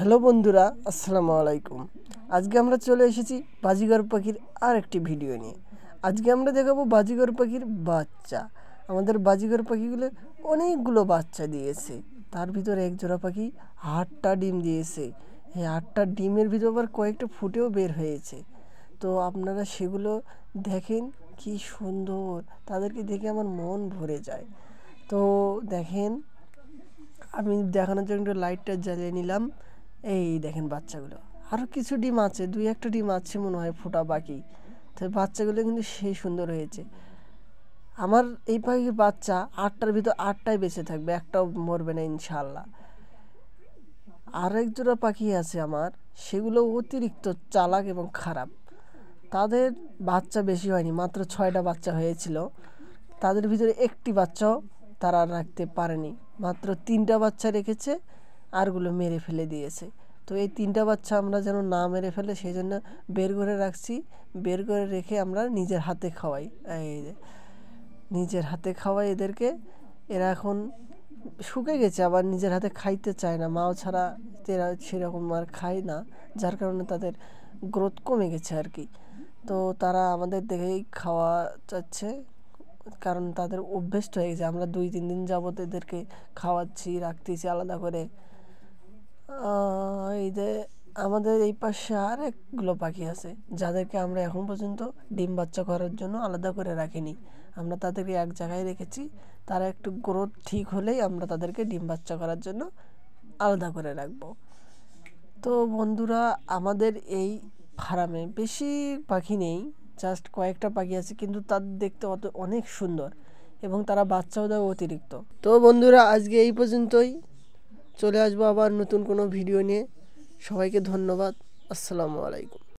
Hello বন্ধুরা, আসসালামু আলাইকুম। আজকে আমরা চলে এসেছি বাজিগর পাখির আর একটি ভিডিও নিয়ে। আজকে আমরা দেখাবো বাজিগর পাখির বাচ্চা। আমাদের বাজিগর পাখিগুলো অনেকগুলো বাচ্চা দিয়েছে। তার ভিতরে এক জোড়া পাখি 8টা ডিম দিয়েছে। এই 8টা ডিমের ভিতর আবার কয়েকটা ফুটেও বের হয়েছে। তো আপনারা সেগুলো দেখেন, কি সুন্দর, তাদেরকে দেখে আমার মন ভরে যায়। তো দেখেন, আমি দেখানোর জন্য একটু লাইটটা জ্বালিয়ে নিলাম। এই দেখেন বাচ্চাগুলো, আরও কিছু ডিম আছে, 2-1টা ডিম আছে মনে হয় ফোটা বাকি। তো বাচ্চাগুলো কিন্তু সেই সুন্দর হয়েছে। আমার এই পাখির বাচ্চা 8টার ভিতর 8টাই বেঁচে থাকবে, একটাও মরবে না ইনশাআল্লাহ। আরেক জোড়া পাখি আছে আমার, সেগুলো অতিরিক্ত চালাক এবং খারাপ। তাদের বাচ্চা বেশি হয়নি, মাত্র 6টা বাচ্চা হয়েছিল। তাদের ভিতরে একটি বাচ্চাও তারা রাখতে পারেনি, মাত্র 3টা বাচ্চা রেখেছে, আরগুলো মেরে ফেলে দিয়েছে। তো এই 3টা বাচ্চা আমরা যেন না মেরে ফেলে সেই জন্য বের করে রাখছি। বের করে রেখে আমরা নিজের হাতে খাওয়াই, এই নিজের হাতে খাওয়াই এদেরকে। এরা এখন শুকে গেছে, আবার নিজের হাতে খাইতে চায় না, মাও ছাড়া এরা সেরকম আর খায় না, যার কারণে তাদের গ্রোথ কমে গেছে আর কি। তো তারা আমাদের দেখেই খাওয়া চাচ্ছে, কারণ তাদের অভ্যস্ত হয়ে গেছে। আমরা 2-3 দিন যাবত এদেরকে খাওয়াচ্ছি, রাখতেছি আলাদা করে। এই যে আমাদের এই পাশে আরেকগুলো পাখি আছে, যাদেরকে আমরা এখন পর্যন্ত ডিম বাচ্চা করার জন্য আলাদা করে রাখিনি। আমরা তাদেরকে এক জায়গায় রেখেছি, তারা একটু গ্রোথ ঠিক হলেই আমরা তাদেরকে ডিম বাচ্চা করার জন্য আলাদা করে রাখবো। তো বন্ধুরা, আমাদের এই ফার্মে বেশি পাখি নেই, জাস্ট কয়েকটা পাখি আছে, কিন্তু তাদের দেখতে অনেক সুন্দর এবং তারা বাচ্চাও দেয় অতিরিক্ত। তো বন্ধুরা, আজকে এই পর্যন্তই। চলে আসবো আবার নতুন কোনো ভিডিও নিয়ে। সবাইকে ধন্যবাদ। আসসালামু আলাইকুম।